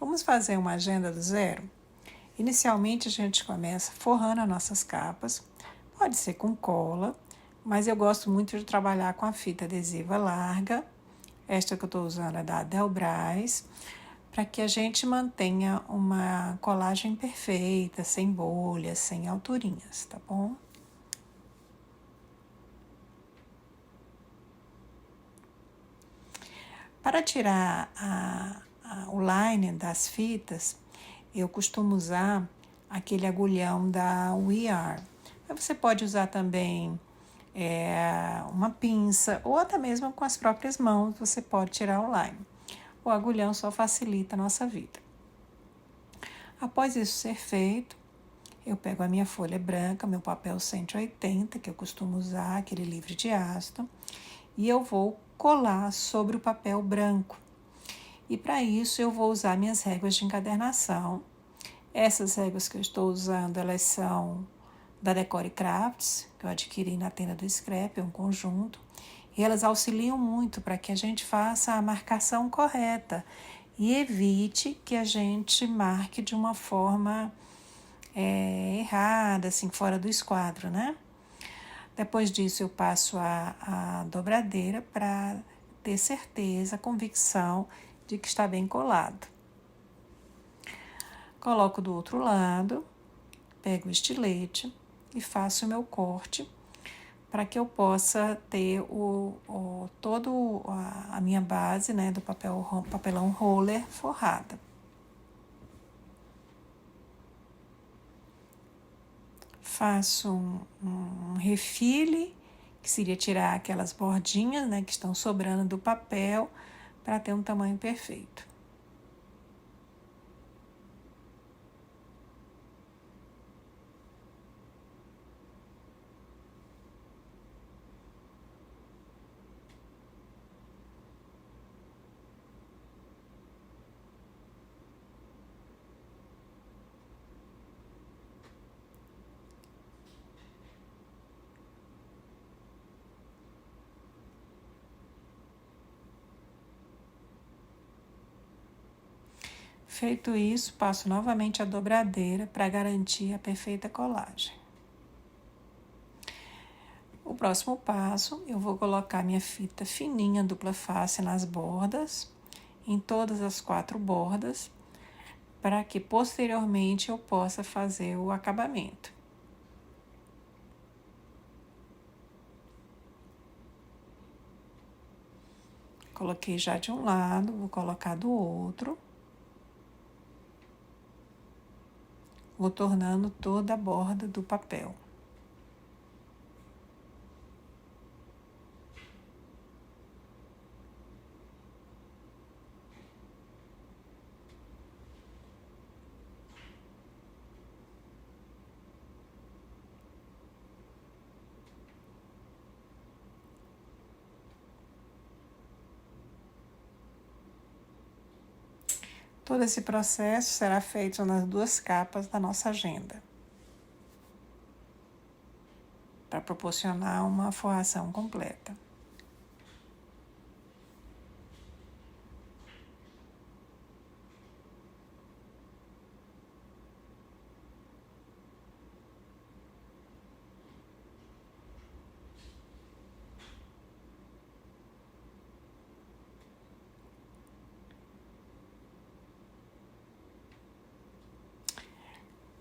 Vamos fazer uma agenda do zero? Inicialmente a gente começa forrando as nossas capas, pode ser com cola, mas eu gosto muito de trabalhar com a fita adesiva larga. Esta que eu estou usando é da Adelbras, para que a gente mantenha uma colagem perfeita, sem bolhas, sem alturinhas, tá bom? Para tirar o liner das fitas, eu costumo usar aquele agulhão da We Are. Você pode usar também uma pinça ou até mesmo com as próprias mãos você pode tirar o liner. O agulhão só facilita a nossa vida. Após isso ser feito, eu pego a minha folha branca, meu papel 180, que eu costumo usar, aquele livre de ácido, e eu vou colar sobre o papel branco. E para isso eu vou usar minhas réguas de encadernação. Essas réguas que eu estou usando, elas são da Decore Crafts, que eu adquiri na tenda do Scrap, é um conjunto. E elas auxiliam muito para que a gente faça a marcação correta e evite que a gente marque de uma forma errada, assim, fora do esquadro, né? Depois disso eu passo a dobradeira para ter certeza, convicção de que está bem colado. Coloco do outro lado, pego o estilete e faço o meu corte para que eu possa ter todo a minha base, né, do papelão roller forrada. Faço um refile, que seria tirar aquelas bordinhas, né, que estão sobrando do papel, para ter um tamanho perfeito. Feito isso, passo novamente a dobradeira para garantir a perfeita colagem. O próximo passo, eu vou colocar minha fita fininha dupla face nas bordas, em todas as 4 bordas, para que posteriormente eu possa fazer o acabamento. Coloquei já de um lado, vou colocar do outro. Vou tornando toda a borda do papel. Todo esse processo será feito nas 2 capas da nossa agenda, para proporcionar uma forração completa.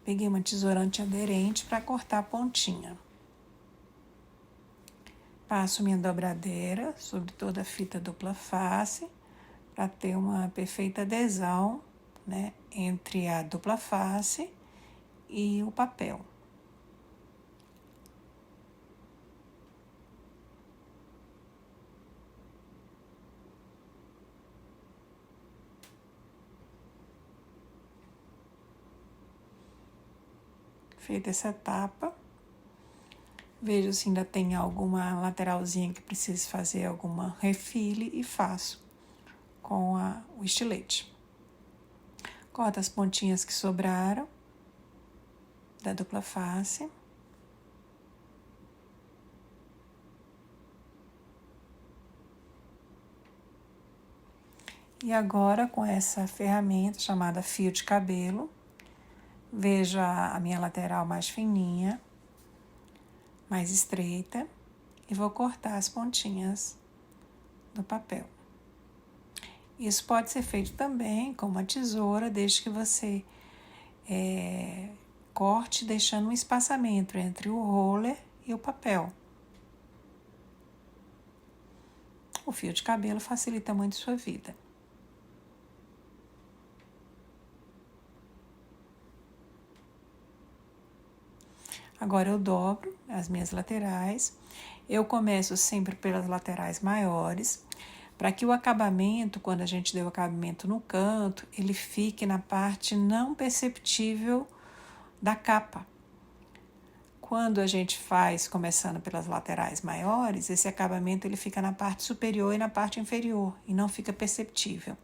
Peguei uma tesoura antiaderente para cortar a pontinha. Passo minha dobradeira sobre toda a fita dupla face, para ter uma perfeita adesão, né, entre a dupla face e o papel. Feita essa etapa, vejo se ainda tem alguma lateralzinha que precise fazer alguma refile e faço com o estilete. Corto as pontinhas que sobraram da dupla face. E agora, com essa ferramenta chamada fio de cabelo, veja a minha lateral mais fininha, mais estreita, e vou cortar as pontinhas do papel. Isso pode ser feito também com uma tesoura, desde que você corte deixando um espaçamento entre o roller e o papel. O fio de cabelo facilita muito sua vida. Agora eu dobro as minhas laterais. Eu começo sempre pelas laterais maiores, para que o acabamento, quando a gente deu o acabamento no canto, ele fique na parte não perceptível da capa. Quando a gente faz começando pelas laterais maiores, esse acabamento ele fica na parte superior e na parte inferior e não fica perceptível.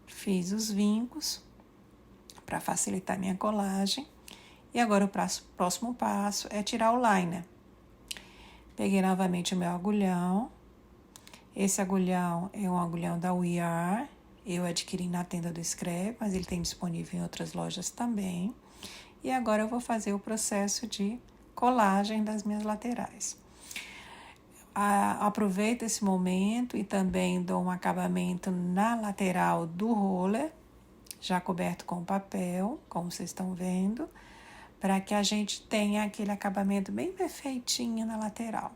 Fiz os vincos para facilitar minha colagem. E agora o próximo passo é tirar o liner. Peguei novamente o meu agulhão. Esse agulhão é um agulhão da We Are. Eu adquiri na tenda do Scrap, mas ele tem disponível em outras lojas também. E agora eu vou fazer o processo de colagem das minhas laterais. Aproveito esse momento e também dou um acabamento na lateral do roller, já coberto com papel, como vocês estão vendo, para que a gente tenha aquele acabamento bem perfeitinho na lateral.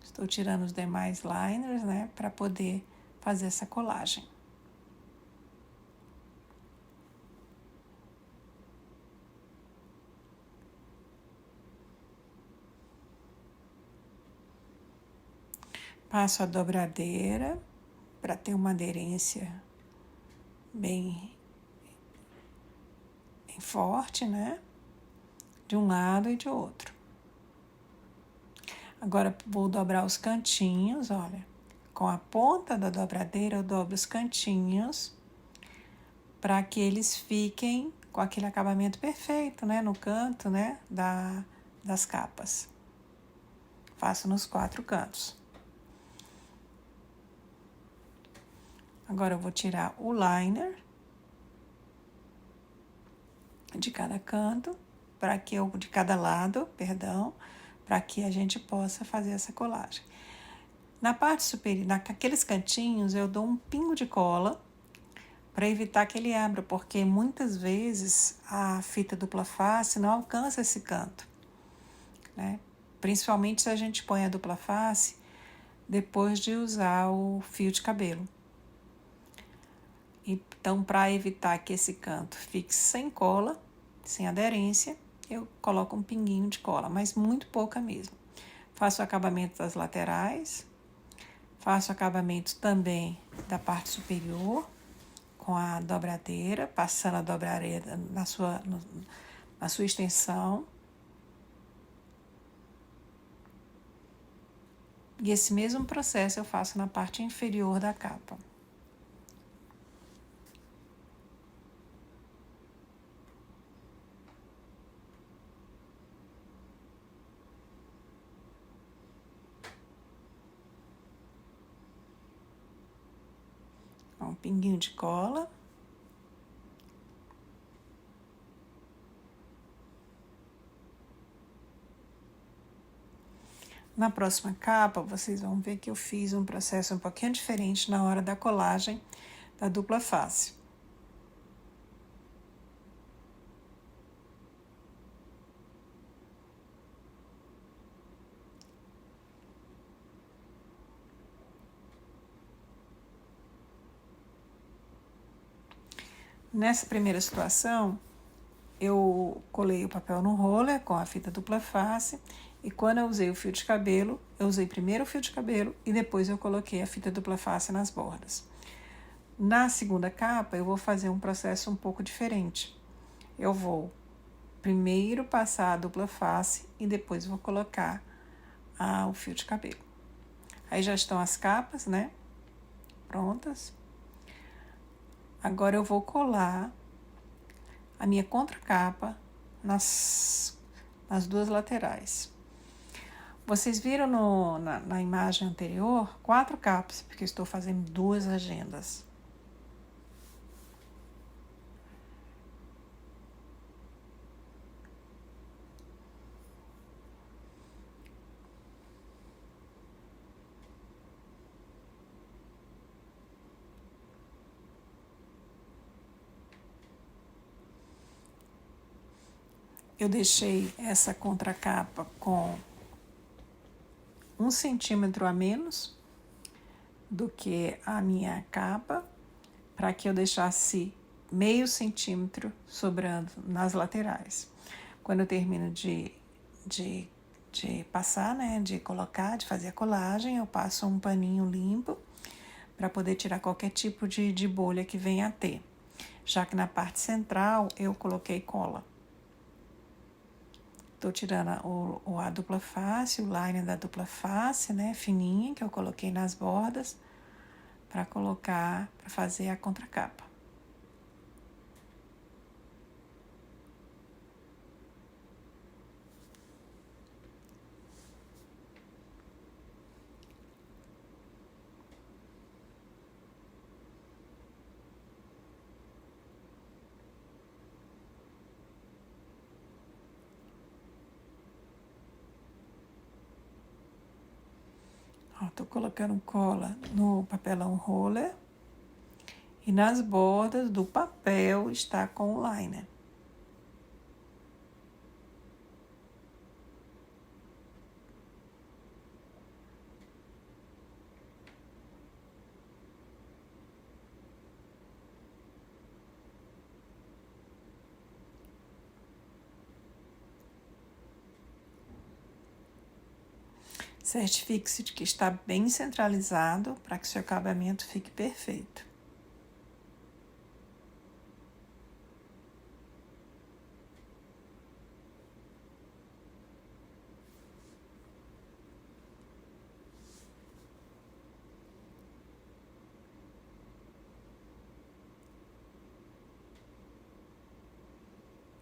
Estou tirando os demais liners, né, para poder fazer essa colagem. Passo a dobradeira para ter uma aderência bem forte, né? De um lado e de outro. Agora vou dobrar os cantinhos, olha. Com a ponta da dobradeira eu dobro os cantinhos para que eles fiquem com aquele acabamento perfeito, né? No canto, né? Das capas. Faço nos 4 cantos. Agora eu vou tirar o liner de cada canto, de cada lado, perdão, para que a gente possa fazer essa colagem. Na parte superior, naqueles cantinhos, eu dou um pingo de cola para evitar que ele abra, porque muitas vezes a fita dupla face não alcança esse canto, né? Principalmente se a gente põe a dupla face depois de usar o fio de cabelo. Então, para evitar que esse canto fique sem cola, sem aderência, eu coloco um pinguinho de cola, mas muito pouca mesmo. Faço o acabamento das laterais, faço o acabamento também da parte superior, com a dobradeira, passando a dobradeira na sua extensão. E esse mesmo processo eu faço na parte inferior da capa. Um pinguinho de cola. Na próxima capa, vocês vão ver que eu fiz um processo um pouquinho diferente na hora da colagem da dupla face. Nessa primeira situação, eu colei o papel no roller com a fita dupla face e quando eu usei o fio de cabelo, eu usei primeiro o fio de cabelo e depois eu coloquei a fita dupla face nas bordas. Na segunda capa, eu vou fazer um processo um pouco diferente. Eu vou primeiro passar a dupla face e depois vou colocar o fio de cabelo. Aí já estão as capas, né? Prontas. Agora eu vou colar a minha contracapa nas duas laterais. Vocês viram na imagem anterior 4 capas, porque eu estou fazendo 2 agendas. Eu deixei essa contracapa com 1 centímetro a menos do que a minha capa, para que eu deixasse meio centímetro sobrando nas laterais. Quando eu termino de passar, né, de colocar, de fazer a colagem, eu passo um paninho limpo para poder tirar qualquer tipo de bolha que venha a ter. Já que na parte central eu coloquei cola. Estou tirando a dupla face, o liner da dupla face, né, fininha, que eu coloquei nas bordas, para colocar, para fazer a contracapa. Estou colocando cola no papelão roller e nas bordas do papel está com o liner. Certifique-se de que está bem centralizado para que seu acabamento fique perfeito.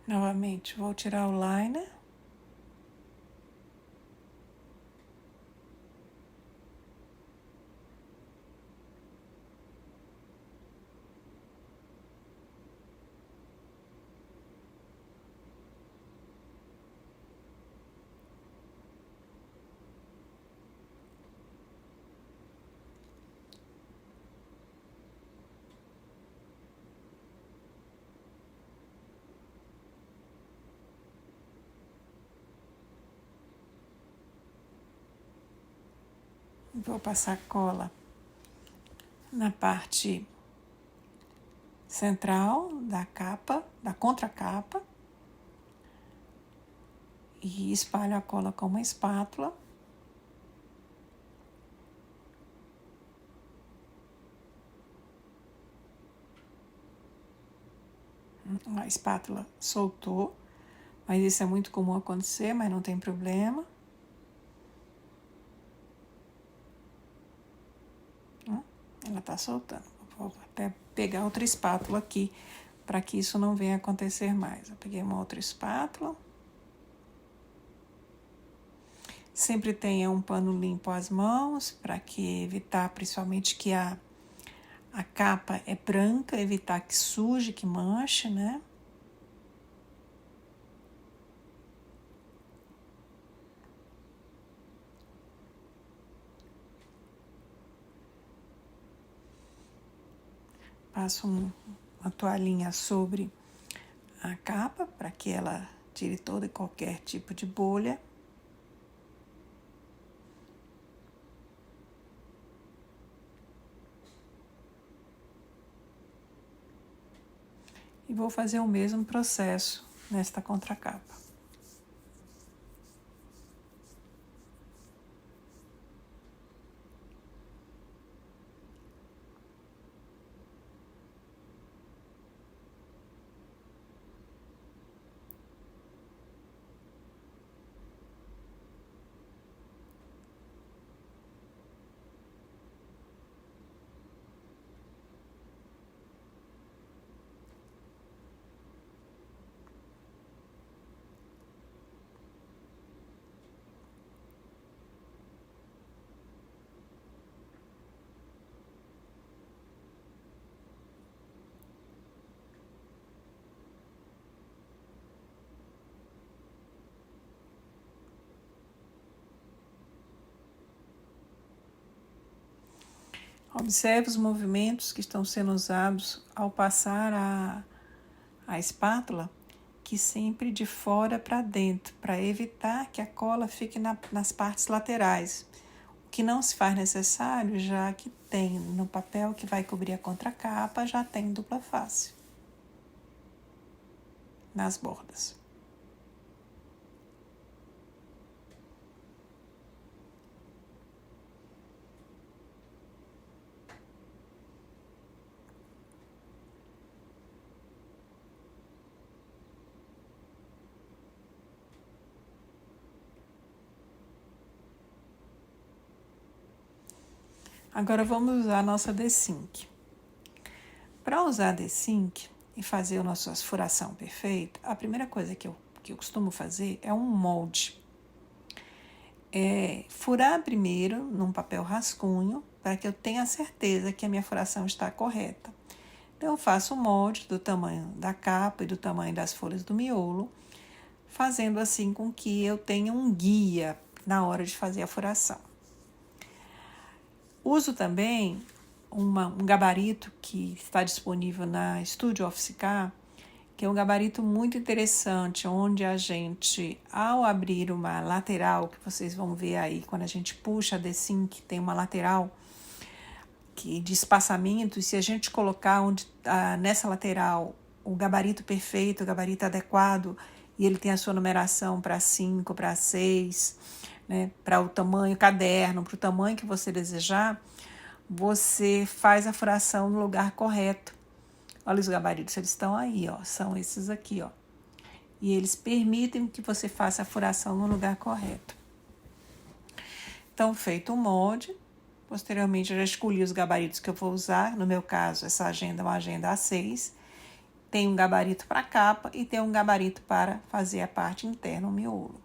Novamente, vou tirar o liner. Vou passar cola na parte central da capa, da contracapa, e espalho a cola com uma espátula. A espátula soltou, mas isso é muito comum acontecer, mas não tem problema. Ela está soltando. Vou até pegar outra espátula aqui, para que isso não venha acontecer mais. Eu peguei uma outra espátula. Sempre tenha um pano limpo às mãos, para que evitar, principalmente que a capa é branca, evitar que suje, que manche, né? Passo uma toalhinha sobre a capa para que ela tire todo e qualquer tipo de bolha. E vou fazer o mesmo processo nesta contracapa. Observe os movimentos que estão sendo usados ao passar a espátula, que sempre de fora para dentro, para evitar que a cola fique nas partes laterais. O que não se faz necessário, já que tem no papel que vai cobrir a contracapa, já tem dupla face nas bordas. Agora vamos usar a nossa D-Sync. Para usar a D-Sync e fazer a nossa furação perfeita, a primeira coisa que eu costumo fazer é um molde. Furar primeiro num papel rascunho para que eu tenha certeza que a minha furação está correta. Então eu faço o molde do tamanho da capa e do tamanho das folhas do miolo, fazendo assim com que eu tenha um guia na hora de fazer a furação. Uso também um gabarito que está disponível na Studio Office Car, que é um gabarito muito interessante, onde a gente, ao abrir uma lateral, que vocês vão ver aí, quando a gente puxa a D-Sync, tem uma lateral de espaçamento, e se a gente colocar nessa lateral o gabarito perfeito, o gabarito adequado, e ele tem a sua numeração para 5, para 6, né, para o tamanho caderno, para o tamanho que você desejar, você faz a furação no lugar correto. Olha os gabaritos, eles estão aí, ó, são esses aqui, ó. E eles permitem que você faça a furação no lugar correto. Então, feito o molde, posteriormente eu já escolhi os gabaritos que eu vou usar. No meu caso, essa agenda é uma agenda A6. Tem um gabarito para capa e tem um gabarito para fazer a parte interna, o miolo.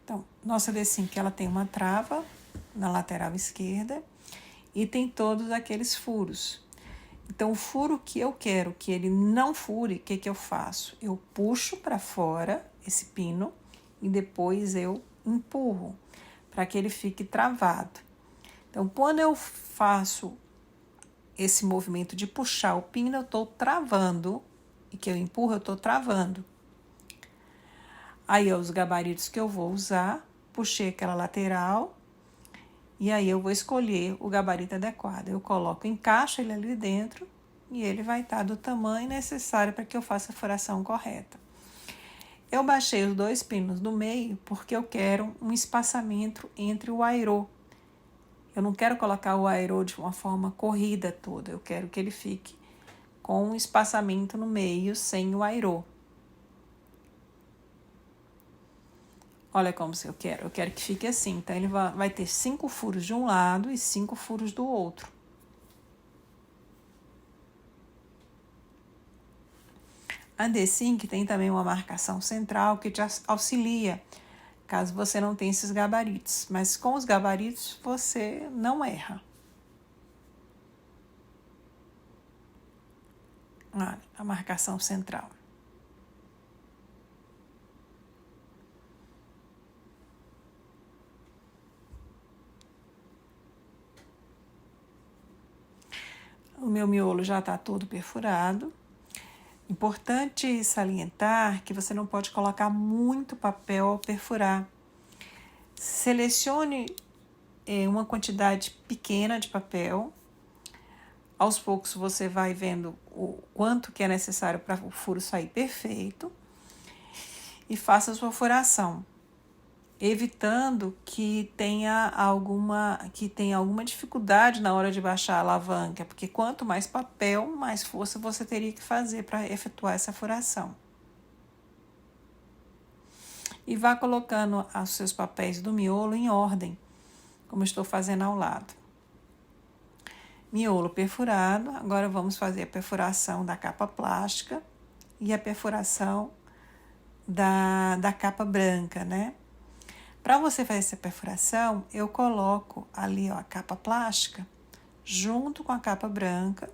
Então, nossa D-Sync, ela tem uma trava na lateral esquerda e tem todos aqueles furos. Então, o furo que eu quero que ele não fure, o que eu faço? Eu puxo para fora esse pino e depois eu empurro para que ele fique travado. Então, quando eu faço esse movimento de puxar o pino, eu estou travando, e que eu empurro, eu estou travando. Aí, os gabaritos que eu vou usar, puxei aquela lateral, e aí eu vou escolher o gabarito adequado. Eu coloco, encaixo ele ali dentro, e ele vai estar do tamanho necessário para que eu faça a furação correta. Eu baixei os 2 pinos do meio, porque eu quero um espaçamento entre o airô. Eu não quero colocar o airô de uma forma corrida toda, eu quero que ele fique com um espaçamento no meio, sem o airô. Olha como eu quero que fique assim. Então, ele vai ter 5 furos de um lado e 5 furos do outro. A D-Sync tem também uma marcação central que te auxilia, caso você não tenha esses gabaritos. Mas com os gabaritos, você não erra. Olha, a marcação central. O meu miolo já está todo perfurado. Importante salientar que você não pode colocar muito papel ao perfurar. Selecione uma quantidade pequena de papel. Aos poucos você vai vendo o quanto que é necessário para o furo sair perfeito. E faça a sua furação, evitando que tenha alguma dificuldade na hora de baixar a alavanca, porque quanto mais papel, mais força você teria que fazer para efetuar essa furação. E vá colocando os seus papéis do miolo em ordem, como eu estou fazendo ao lado. Miolo perfurado, agora vamos fazer a perfuração da capa plástica e a perfuração da capa branca, né? Para você fazer essa perfuração, eu coloco ali, ó, a capa plástica junto com a capa branca.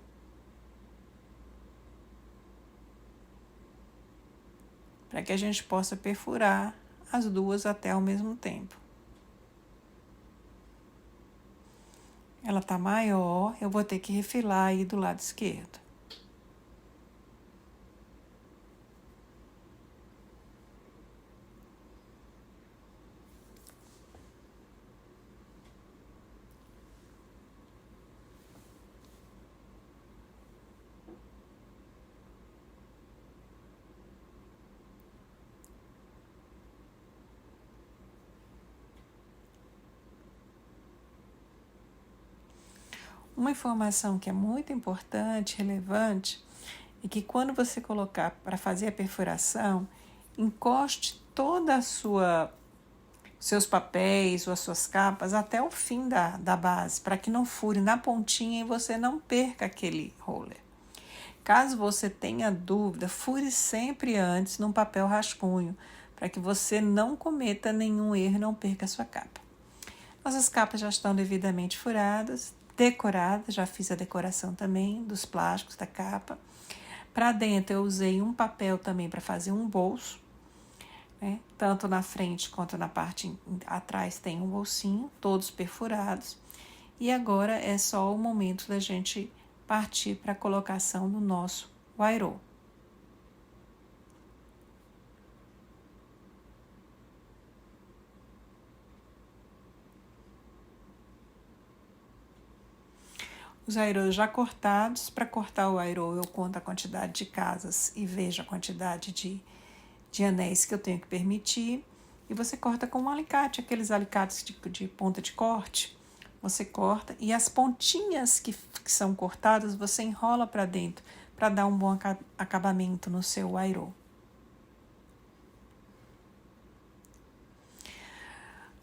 Para que a gente possa perfurar as duas até ao mesmo tempo. Ela tá maior, eu vou ter que refilar aí do lado esquerdo. Uma informação que é muito importante, relevante, é que quando você colocar para fazer a perfuração, encoste toda a seus papéis ou as suas capas até o fim da base, para que não fure na pontinha e você não perca aquele roller. Caso você tenha dúvida, fure sempre antes num papel rascunho, para que você não cometa nenhum erro e não perca a sua capa. Nossas capas já estão devidamente furadas, decoradas, já fiz a decoração também dos plásticos da capa. Para dentro eu usei um papel também para fazer um bolso, né? Tanto na frente quanto na parte atrás tem um bolsinho, todos perfurados. E agora é só o momento da gente partir para a colocação do nosso Wire. Os airôs já cortados. Para cortar o airô, eu conto a quantidade de casas e vejo a quantidade de anéis que eu tenho que permitir. E você corta com um alicate, aqueles alicates de ponta de corte. Você corta e as pontinhas que são cortadas, você enrola para dentro, para dar um bom acabamento no seu airô.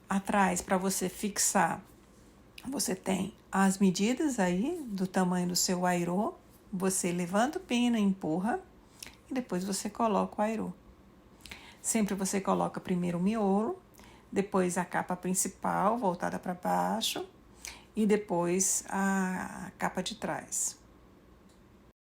Atrás, para você fixar, você tem as medidas aí do tamanho do seu airô. Você levanta o pino, empurra e depois você coloca o airô. Sempre você coloca primeiro o miolo, depois a capa principal voltada para baixo e depois a capa de trás.